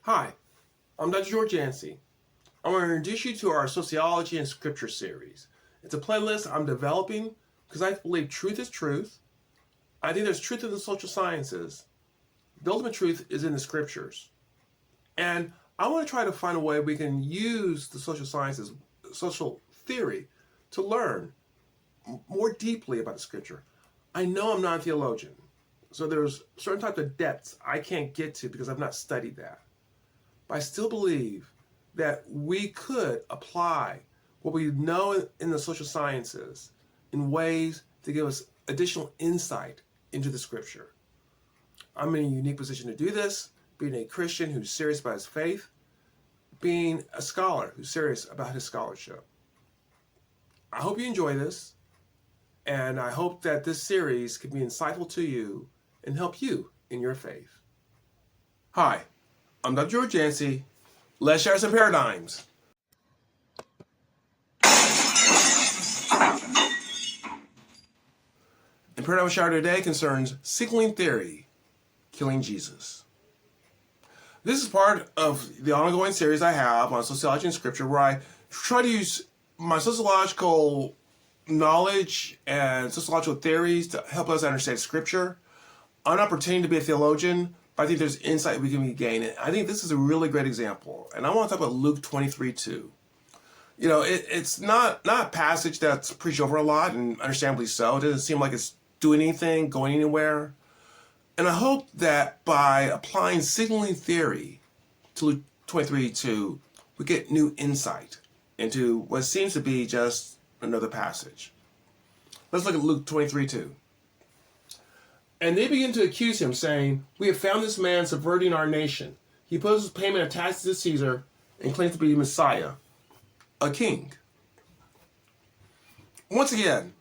Hi, I'm Dr. George Yancey. I want to introduce you to our Sociology and Scripture series. It's a playlist I'm developing because I believe truth is truth. I think there's truth in the social sciences. The ultimate truth is in the scriptures. And I want to try to find a way we can use the social sciences, social theory, to learn more deeply about the scripture. I know I'm not a theologian, so there's certain types of depths I can't get to because I've not studied that. But I still believe that we could apply what we know in the social sciences in ways to give us additional insight into the scripture. I'm in a unique position to do this, being a Christian who's serious about his faith, being a scholar who's serious about his scholarship. I hope you enjoy this, and I hope that this series can be insightful to you and help you in your faith. Hi, I'm Dr. George Yancey. Let's share some paradigms. The paradigm we'll share today concerns signaling theory, killing Jesus. This is part of the ongoing series I have on sociology and scripture, where I try to use my sociological knowledge and sociological theories to help us understand scripture. I'm not pretending to be a theologian, but I think there's insight we can gain. And I think this is a really great example. And I want to talk about Luke 23:2. You know, it's not a passage that's preached over a lot, and understandably so. It doesn't seem like it's doing anything, going anywhere. And I hope that by applying signaling theory to Luke 23:2, we get new insight into what seems to be just another passage. Let's look at Luke 23:2. And they begin to accuse him, saying, "We have found this man subverting our nation. He opposes payment of taxes to Caesar and claims to be Messiah, a king." Once again,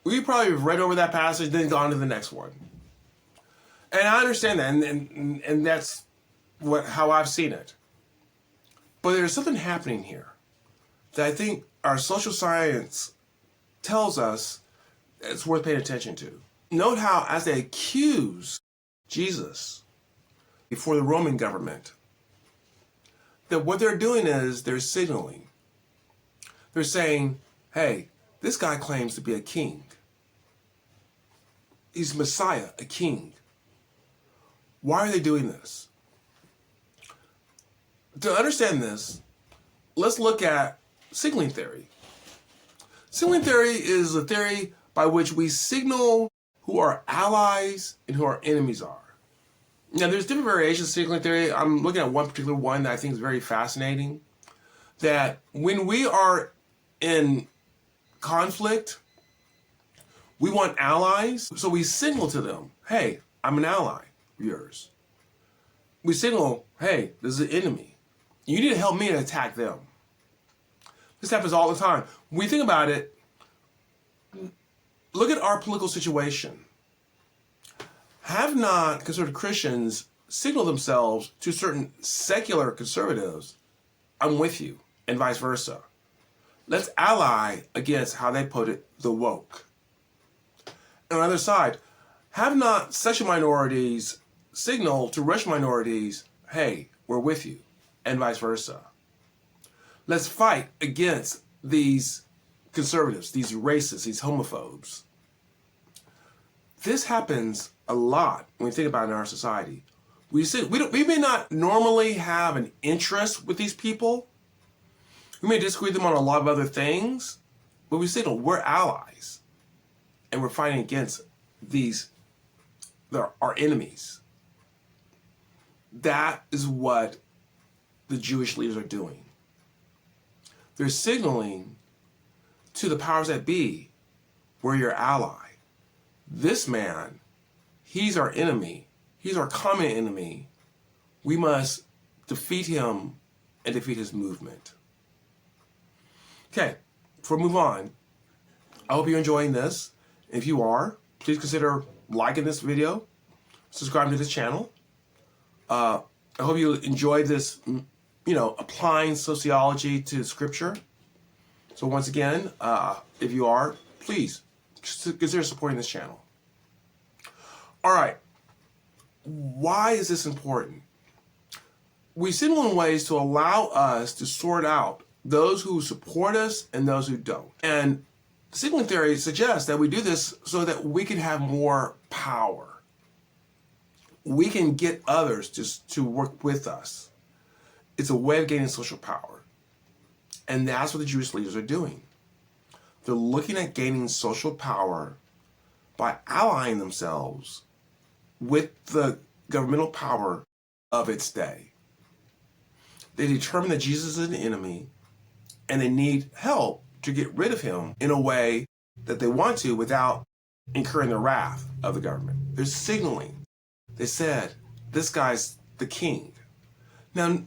we probably have read over that passage, then gone to the next one. And I understand that, and that's how I've seen it. But there's something happening here that I think our social science tells us it's worth paying attention to. Note how, as they accuse Jesus before the Roman government, that what they're doing is they're signaling. They're saying, hey, this guy claims to be a king. He's Messiah, a king. Why are they doing this? To understand this, let's look at signaling theory. Signaling theory is a theory by which we signal who our allies and who our enemies are. Now, there's different variations of signaling theory. I'm looking at one particular one that I think is very fascinating. That when we are in conflict, we want allies, so we signal to them, hey, I'm an ally of yours. We signal, hey, this is an enemy. You need to help me to attack them. This happens all the time. When we think about it, look at our political situation. Have not conservative Christians signaled themselves to certain secular conservatives, I'm with you, and vice versa. Let's ally against, how they put it, the woke. And on the other side, have not sexual minorities signal to racial minorities, hey, we're with you, and vice versa. Let's fight against these conservatives, these racists, these homophobes. This happens a lot when we think about it in our society. We may not normally have an interest with these people. We may disagree with them on a lot of other things, but we signal we're allies and we're fighting against our enemies. That is what the Jewish leaders are doing. They're signaling to the powers that be, we're your ally. This man, he's our enemy. He's our common enemy. We must defeat him and defeat his movement. Okay, before we move on, I hope you're enjoying this. If you are, please consider liking this video, subscribing to this channel. I hope you enjoyed this, applying sociology to scripture. So once again, if you are, please consider supporting this channel. All right, why is this important? we signal in ways to allow us to sort out those who support us and those who don't. And signaling theory suggests that we do this so that we can have more power. We can get others to work with us. It's a way of gaining social power. And that's what the Jewish leaders are doing. They're looking at gaining social power by allying themselves with the governmental power of its day. They determine that Jesus is an enemy and they need help to get rid of him in a way that they want to without incurring the wrath of the government. They're signaling. They said, this guy's the king. Now,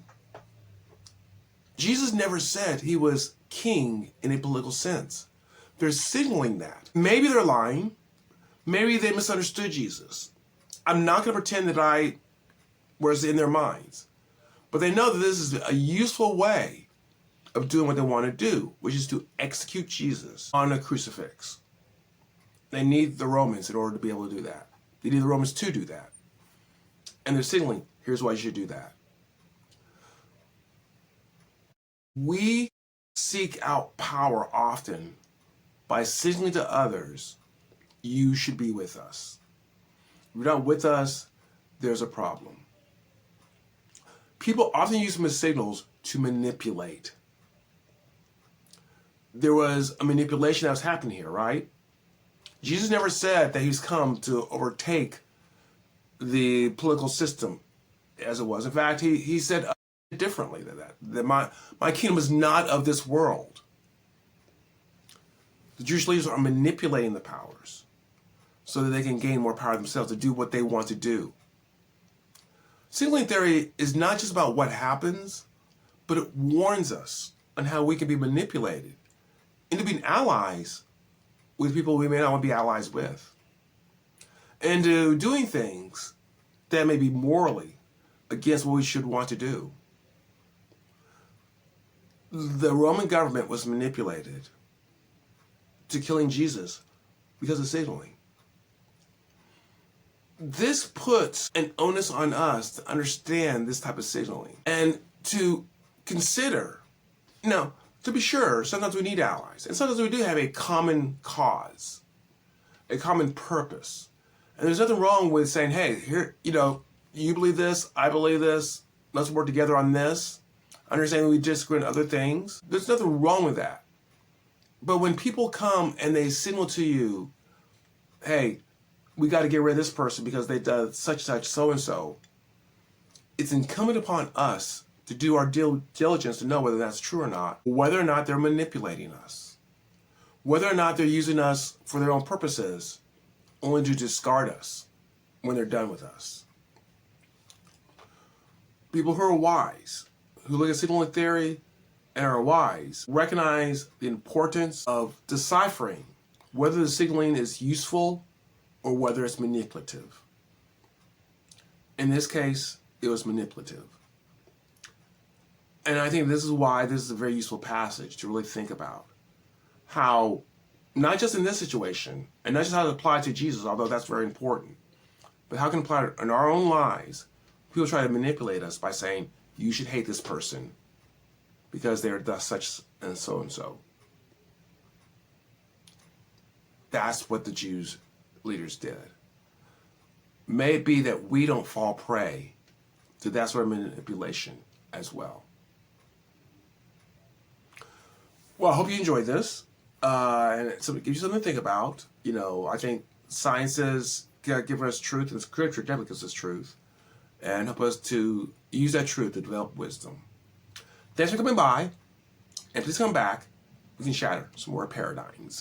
Jesus never said he was king in a political sense. They're signaling that. Maybe they're lying. Maybe they misunderstood Jesus. I'm not going to pretend that I was in their minds. But they know that this is a useful way of doing what they want to do, which is to execute Jesus on a crucifix. They need the Romans in order to be able to do that. They need the Romans to do that. And they're signaling, here's why you should do that. We seek out power often by signaling to others, you should be with us. If you're not with us, there's a problem. People often use them as signals to manipulate. There was a manipulation that was happening here, right? Jesus never said that he's come to overtake the political system as it was. In fact, he said differently than that my kingdom is not of this world. The Jewish leaders are manipulating the powers so that they can gain more power themselves to do what they want to do. Signaling theory is not just about what happens, but it warns us on how we can be manipulated into being allies with people we may not want to be allies with, and to doing things that may be morally against what we should want to do. The Roman government was manipulated to killing Jesus because of signaling. This puts an onus on us to understand this type of signaling and to consider. Now, to be sure, sometimes we need allies, and sometimes we do have a common cause, a common purpose. And there's nothing wrong with saying, hey, here, you believe this, I believe this, let's work together on this. Understanding we disagree on other things. There's nothing wrong with that. But when people come and they signal to you, hey, we got to get rid of this person because they did such, so-and-so, it's incumbent upon us to do our due diligence to know whether that's true or not, whether or not they're manipulating us, whether or not they're using us for their own purposes, only to discard us when they're done with us. People who are wise, who look at signaling theory and are wise, recognize the importance of deciphering whether the signaling is useful or whether it's manipulative. In this case, it was manipulative. And I think this is why this is a very useful passage to really think about how, not just in this situation, and not just how it applies to Jesus, although that's very important, but how it can apply in our own lives. People try to manipulate us by saying, you should hate this person because they're thus such and so and so. That's what the Jews leaders did. May it be that we don't fall prey to that sort of manipulation as well. Well, I hope you enjoyed this. And it gives you something to think about. I think sciences give us truth, and scripture definitely gives us truth, and help us to use that truth to develop wisdom. Thanks for coming by, and please come back. We can shatter some more paradigms.